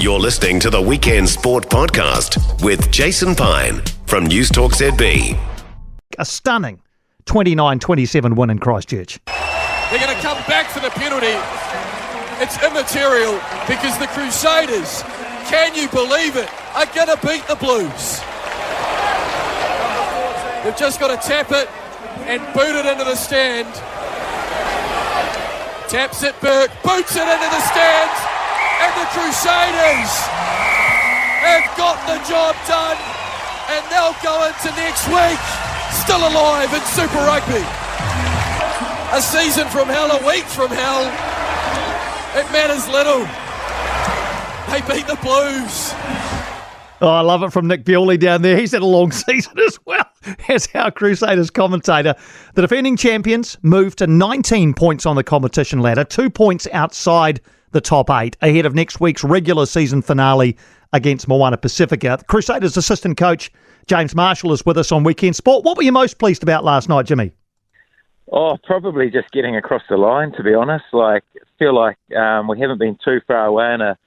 You're listening to the Weekend Sport Podcast with Jason Pine from News Talk ZB. A stunning 29-27 win in Christchurch. They're going to come back for the penalty. It's immaterial because the Crusaders, can you believe it, are going to beat the Blues. They've just got to tap it and boot it into the stand. Taps it, Burke, boots it into the stands, and the Crusaders have got the job done, and they'll go into next week still alive in Super Rugby. A season from hell, a week from hell, it matters little. They beat the Blues. Oh, I love it from Nick Bewley down there. He's had a long season as well as our Crusaders commentator. The defending champions moved to 19 points on the competition ladder, 2 points outside the top 8, ahead of next week's regular season finale against Moana Pacifica. The Crusaders assistant coach James Marshall is with us on Weekend Sport. What were you most pleased about last night, Jimmy? Oh, probably just getting across the line, to be honest. I feel like we haven't been too far away in a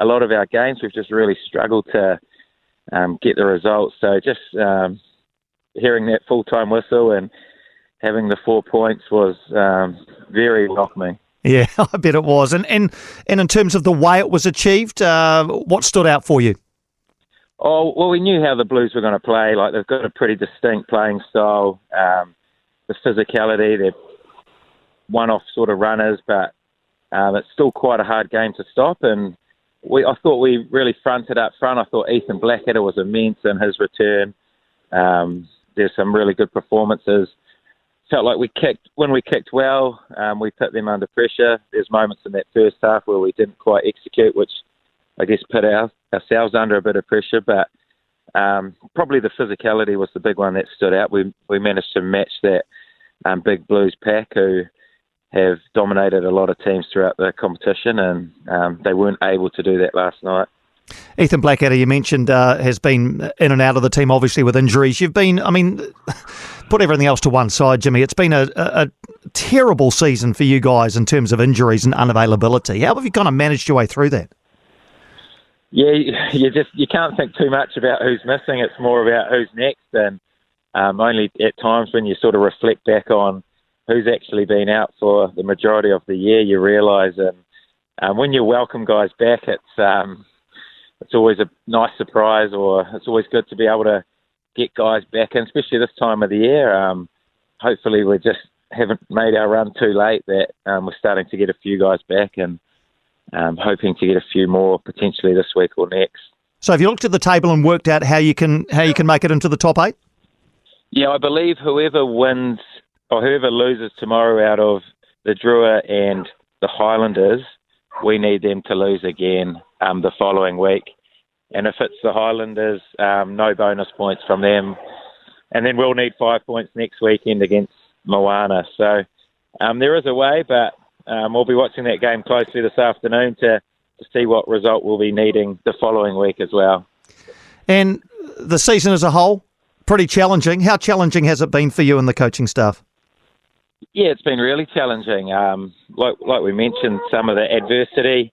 lot of our games. We've just really struggled to get the results. So just hearing that full-time whistle and having the 4 points was very welcoming. Yeah, I bet it was. And in terms of the way it was achieved, what stood out for you? Oh, well, we knew how the Blues were going to play. They've got a pretty distinct playing style. The physicality, they're one-off sort of runners, but it's still quite a hard game to stop. And I thought we really fronted up front. I thought Ethan Blackadder was immense in his return. There's some really good performances. Felt like when we kicked well, we put them under pressure. There's moments in that first half where we didn't quite execute, which I guess put ourselves under a bit of pressure. But probably the physicality was the big one that stood out. We managed to match that big Blues pack who have dominated a lot of teams throughout the competition, and they weren't able to do that last night. Ethan Blackadder, you mentioned, has been in and out of the team, obviously, with injuries. You've been, put everything else to one side, Jimmy. It's been a terrible season for you guys in terms of injuries and unavailability. How have you kind of managed your way through that? Yeah, you can't think too much about who's missing. It's more about who's next, and only at times when you sort of reflect back on who's actually been out for the majority of the year, you realise. And when you welcome guys back, it's always a nice surprise, or it's always good to be able to get guys back in, especially this time of the year. Hopefully we just haven't made our run too late, that we're starting to get a few guys back, and hoping to get a few more potentially this week or next. So have you looked at the table and worked out how you can make it into the top 8? Yeah, I believe whoever wins or whoever loses tomorrow out of the Drua and the Highlanders, we need them to lose again the following week. And if it's the Highlanders, no bonus points from them. And then we'll need 5 points next weekend against Moana. So there is a way, but we'll be watching that game closely this afternoon to see what result we'll be needing the following week as well. And the season as a whole, pretty challenging. How challenging has it been for you and the coaching staff? Yeah, it's been really challenging. Like we mentioned, some of the adversity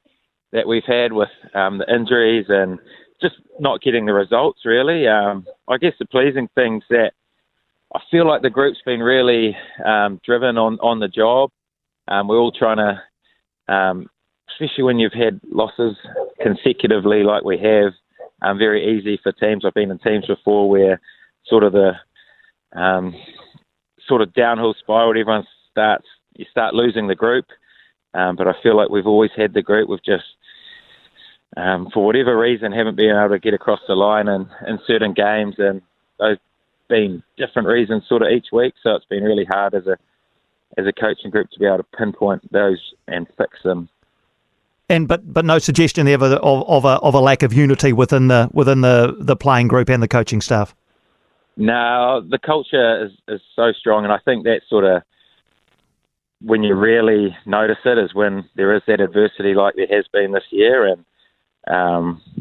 that we've had with the injuries and just not getting the results, really. I guess the pleasing thing's that I feel like the group's been really driven on the job. We're all trying to, especially when you've had losses consecutively like we have, very easy for teams. I've been in teams before where sort of the sort of downhill spiral, you start losing the group. But I feel like we've always had the group. We've just, for whatever reason, haven't been able to get across the line in certain games, and those been different reasons sort of each week. So it's been really hard as a coaching group to be able to pinpoint those and fix them. And but no suggestion ever of a lack of unity within the playing group and the coaching staff. No, the culture is so strong, and I think that's sort of when you really notice it is when there is that adversity like there has been this year. And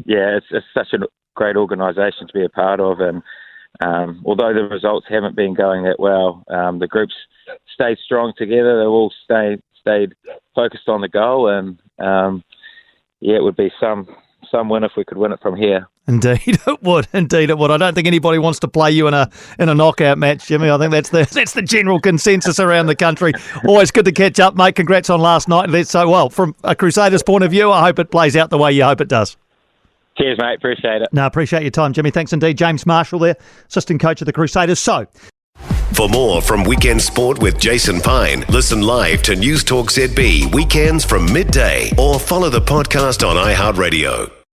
it's such a great organisation to be a part of. And although the results haven't been going that well, the group's stayed strong together. They've all stayed focused on the goal. And it would be some some win if we could win it from here. Indeed it would. Indeed it would. I don't think anybody wants to play you in a knockout match, Jimmy. I think that's the general consensus around the country. Always good to catch up, mate. Congrats on last night. From a Crusaders point of view, I hope it plays out the way you hope it does. Cheers, mate. Appreciate it. No, appreciate your time, Jimmy. Thanks indeed. James Marshall there, assistant coach of the Crusaders. So, for more from Weekend Sport with Jason Pine, listen live to News Talk ZB weekends from midday or follow the podcast on iHeartRadio.